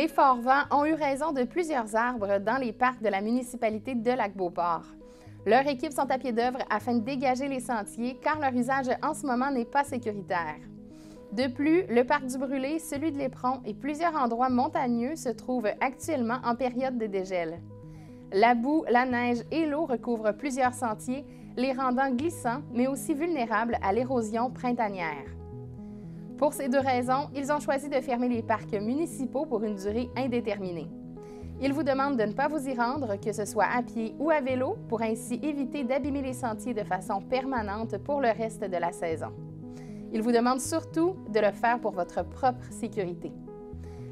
Les forts vents ont eu raison de plusieurs arbres dans les parcs de la municipalité de Lac-Beauport. Leurs équipes sont à pied d'œuvre afin de dégager les sentiers car leur usage en ce moment n'est pas sécuritaire. De plus, le parc du Brûlé, celui de l'Éperon et plusieurs endroits montagneux se trouvent actuellement en période de dégel. La boue, la neige et l'eau recouvrent plusieurs sentiers, les rendant glissants mais aussi vulnérables à l'érosion printanière. Pour ces deux raisons, ils ont choisi de fermer les parcs municipaux pour une durée indéterminée. Ils vous demandent de ne pas vous y rendre, que ce soit à pied ou à vélo, pour ainsi éviter d'abîmer les sentiers de façon permanente pour le reste de la saison. Ils vous demandent surtout de le faire pour votre propre sécurité.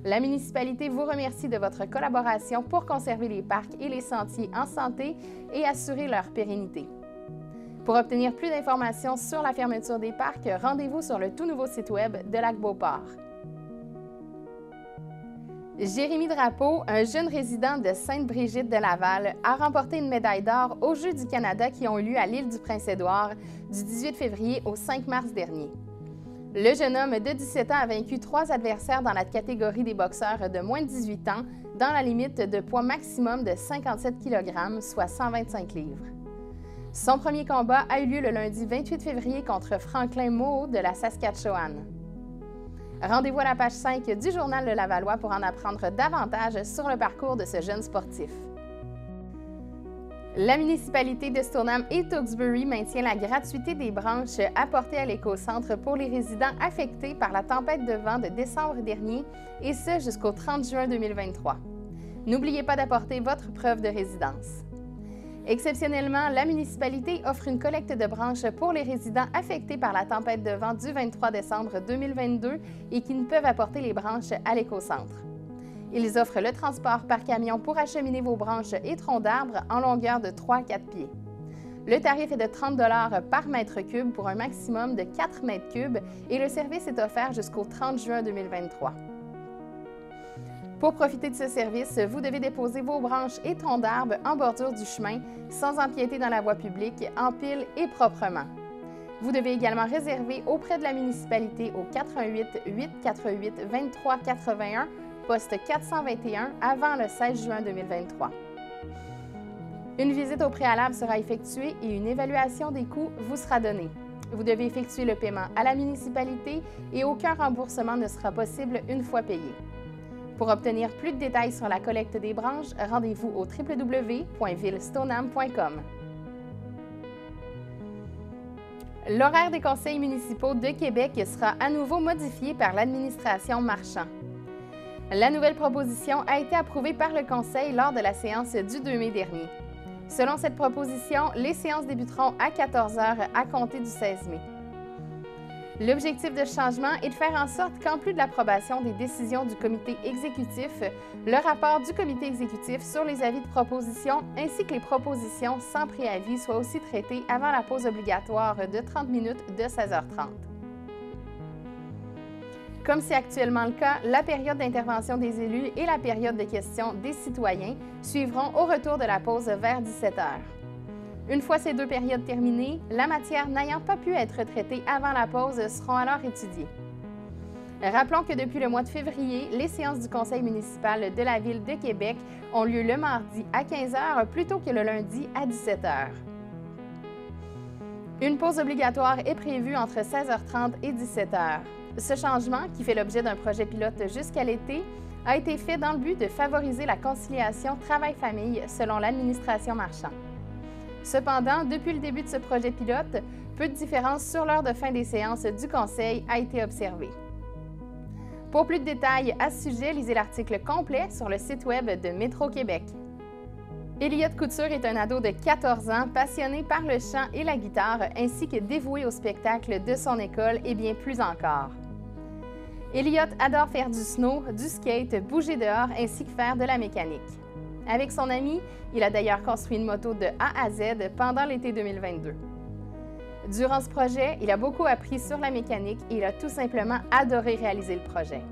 La municipalité vous remercie de votre collaboration pour conserver les parcs et les sentiers en santé et assurer leur pérennité. Pour obtenir plus d'informations sur la fermeture des parcs, rendez-vous sur le tout nouveau site web de Lac-Beauport. Jérémy Drapeau, un jeune résident de Sainte-Brigitte de Laval, a remporté une médaille d'or aux Jeux du Canada qui ont eu lieu à l'île du Prince-Édouard du 18 février au 5 mars dernier. Le jeune homme de 17 ans a vaincu 3 adversaires dans la catégorie des boxeurs de moins de 18 ans dans la limite de poids maximum de 57 kg, soit 125 livres. Son premier combat a eu lieu le lundi 28 février contre Franklin Moho de la Saskatchewan. Rendez-vous à la page 5 du Journal Le Lavallois pour en apprendre davantage sur le parcours de ce jeune sportif. La municipalité de Stoneham et Tewksbury maintient la gratuité des branches apportées à l'éco-centre pour les résidents affectés par la tempête de vent de décembre dernier, et ce jusqu'au 30 juin 2023. N'oubliez pas d'apporter votre preuve de résidence. Exceptionnellement, la municipalité offre une collecte de branches pour les résidents affectés par la tempête de vent du 23 décembre 2022 et qui ne peuvent apporter les branches à l'éco-centre. Ils offrent le transport par camion pour acheminer vos branches et troncs d'arbres en longueur de 3 à 4 pieds. Le tarif est de 30 $ par mètre cube pour un maximum de 4 mètres cubes et le service est offert jusqu'au 30 juin 2023. Pour profiter de ce service, vous devez déposer vos branches et troncs d'arbres en bordure du chemin, sans empiéter dans la voie publique, en pile et proprement. Vous devez également réserver auprès de la municipalité au 88 848 23 81, poste 421, avant le 16 juin 2023. Une visite au préalable sera effectuée et une évaluation des coûts vous sera donnée. Vous devez effectuer le paiement à la municipalité et aucun remboursement ne sera possible une fois payé. Pour obtenir plus de détails sur la collecte des branches, rendez-vous au www.villestoneham.com. L'horaire des conseils municipaux de Québec sera à nouveau modifié par l'administration Marchand. La nouvelle proposition a été approuvée par le Conseil lors de la séance du 2 mai dernier. Selon cette proposition, les séances débuteront à 14 h à compter du 16 mai. L'objectif de ce changement est de faire en sorte qu'en plus de l'approbation des décisions du comité exécutif, le rapport du comité exécutif sur les avis de proposition ainsi que les propositions sans préavis soient aussi traités avant la pause obligatoire de 30 minutes de 16h30. Comme c'est actuellement le cas, la période d'intervention des élus et la période de questions des citoyens suivront au retour de la pause vers 17h. Une fois ces deux périodes terminées, la matière n'ayant pas pu être traitée avant la pause seront alors étudiées. Rappelons que depuis le mois de février, les séances du conseil municipal de la Ville de Québec ont lieu le mardi à 15 h plutôt que le lundi à 17 h. Une pause obligatoire est prévue entre 16h30 et 17 h. Ce changement, qui fait l'objet d'un projet pilote jusqu'à l'été, a été fait dans le but de favoriser la conciliation travail-famille selon l'administration Marchand. Cependant, depuis le début de ce projet pilote, peu de différence sur l'heure de fin des séances du Conseil a été observée. Pour plus de détails à ce sujet, lisez l'article complet sur le site web de Métro Québec. Elliott Couture est un ado de 14 ans passionné par le chant et la guitare ainsi que dévoué au spectacle de son école et bien plus encore. Elliott adore faire du snow, du skate, bouger dehors ainsi que faire de la mécanique. Avec son ami, il a d'ailleurs construit une moto de A à Z pendant l'été 2022. Durant ce projet, il a beaucoup appris sur la mécanique et il a tout simplement adoré réaliser le projet.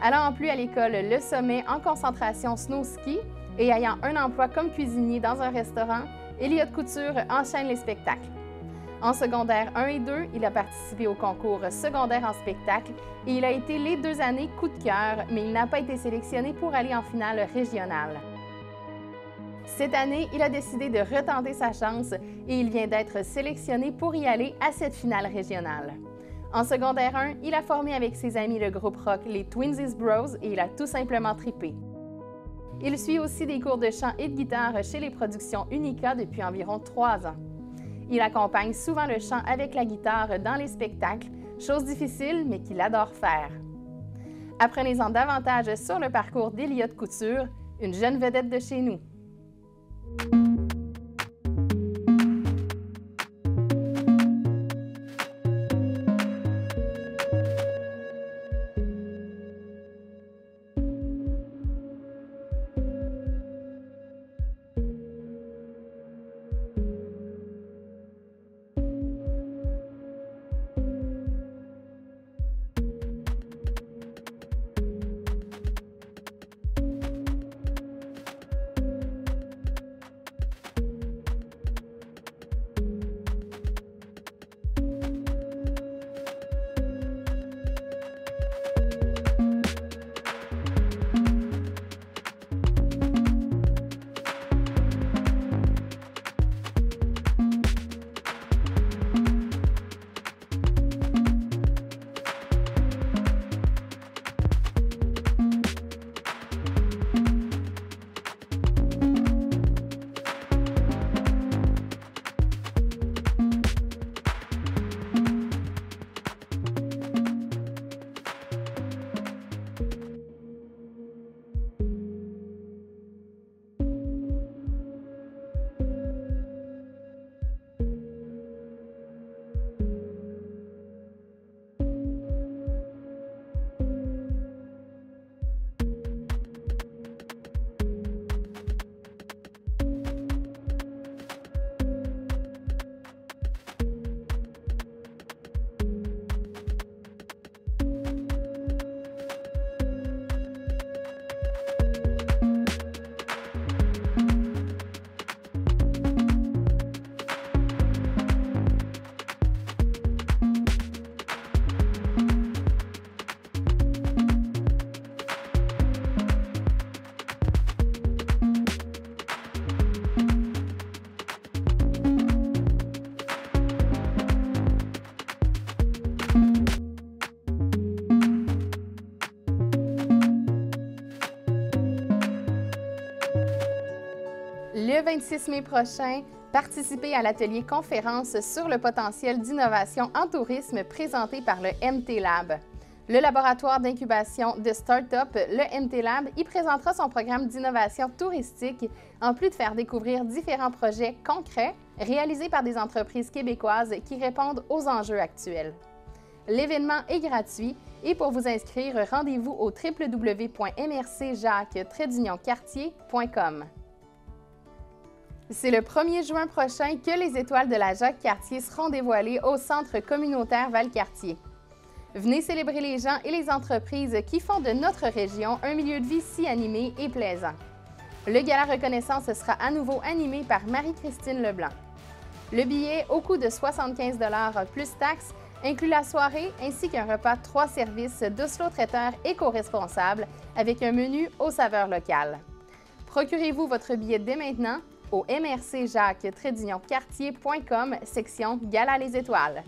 Allant en plus à l'école Le Sommet en concentration snow ski et ayant un emploi comme cuisinier dans un restaurant, Elliott Couture enchaîne les spectacles. En secondaire 1 et 2, il a participé au concours secondaire en spectacle et il a été les 2 années coup de cœur, mais il n'a pas été sélectionné pour aller en finale régionale. Cette année, il a décidé de retenter sa chance et il vient d'être sélectionné pour y aller à cette finale régionale. En secondaire 1, il a formé avec ses amis le groupe rock les Twinsies Bros et il a tout simplement trippé. Il suit aussi des cours de chant et de guitare chez les productions Unica depuis environ 3 ans. Il accompagne souvent le chant avec la guitare dans les spectacles, chose difficile mais qu'il adore faire. Apprenez-en davantage sur le parcours d'Eliott Couture, une jeune vedette de chez nous. Le 26 mai prochain, participez à l'atelier conférence sur le potentiel d'innovation en tourisme présenté par le MT Lab. Le laboratoire d'incubation de start-up, le MT Lab, y présentera son programme d'innovation touristique, en plus de faire découvrir différents projets concrets réalisés par des entreprises québécoises qui répondent aux enjeux actuels. L'événement est gratuit et pour vous inscrire, rendez-vous au www.mrcjacques-cartier.com. C'est le 1er juin prochain que les étoiles de la Jacques-Cartier seront dévoilées au Centre communautaire Valcartier. Venez célébrer les gens et les entreprises qui font de notre région un milieu de vie si animé et plaisant. Le gala reconnaissance sera à nouveau animé par Marie-Christine Leblanc. Le billet, au coût de 75 $ plus taxes, inclut la soirée ainsi qu'un repas 3 services d'Oslo Traiteur éco-responsable avec un menu aux saveurs locales. Procurez-vous votre billet dès maintenant au mrcjacques-cartier.com, section Gala les étoiles.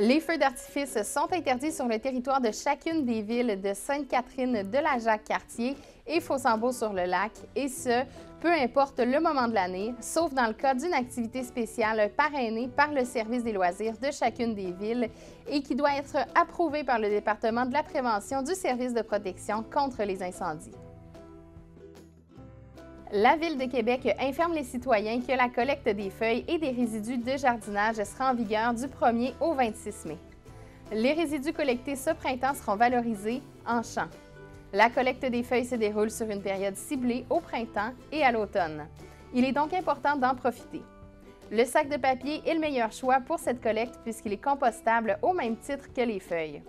Les feux d'artifice sont interdits sur le territoire de chacune des villes de Sainte-Catherine, de la Jacques-Cartier et Fossambeau-sur-le-Lac, et ce, peu importe le moment de l'année, sauf dans le cas d'une activité spéciale parrainée par le service des loisirs de chacune des villes et qui doit être approuvée par le département de la prévention du service de protection contre les incendies. La Ville de Québec informe les citoyens que la collecte des feuilles et des résidus de jardinage sera en vigueur du 1er au 26 mai. Les résidus collectés ce printemps seront valorisés en champ. La collecte des feuilles se déroule sur une période ciblée au printemps et à l'automne. Il est donc important d'en profiter. Le sac de papier est le meilleur choix pour cette collecte puisqu'il est compostable au même titre que les feuilles.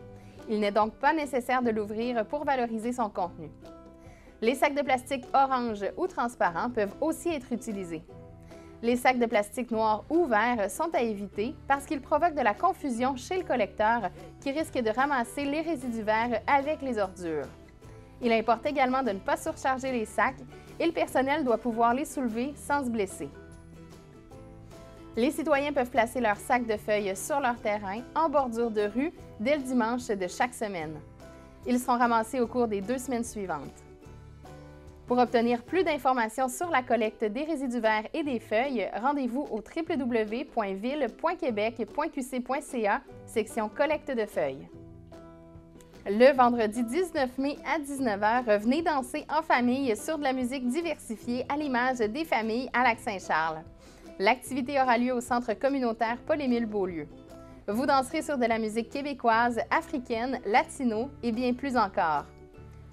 Il n'est donc pas nécessaire de l'ouvrir pour valoriser son contenu. Les sacs de plastique orange ou transparents peuvent aussi être utilisés. Les sacs de plastique noir ou vert sont à éviter parce qu'ils provoquent de la confusion chez le collecteur qui risque de ramasser les résidus verts avec les ordures. Il importe également de ne pas surcharger les sacs et le personnel doit pouvoir les soulever sans se blesser. Les citoyens peuvent placer leurs sacs de feuilles sur leur terrain en bordure de rue dès le dimanche de chaque semaine. Ils seront ramassés au cours des 2 semaines suivantes. Pour obtenir plus d'informations sur la collecte des résidus verts et des feuilles, rendez-vous au www.ville.quebec.qc.ca, section collecte de feuilles. Le vendredi 19 mai à 19h, venez danser en famille sur de la musique diversifiée à l'image des familles à Lac-Saint-Charles. L'activité aura lieu au centre communautaire Paul-Émile Beaulieu. Vous danserez sur de la musique québécoise, africaine, latino et bien plus encore.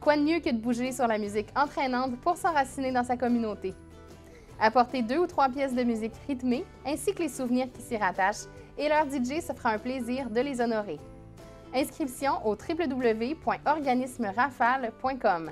Quoi de mieux que de bouger sur la musique entraînante pour s'enraciner dans sa communauté? Apportez 2 ou 3 pièces de musique rythmée ainsi que les souvenirs qui s'y rattachent et leur DJ se fera un plaisir de les honorer. Inscription au www.organismerafale.com.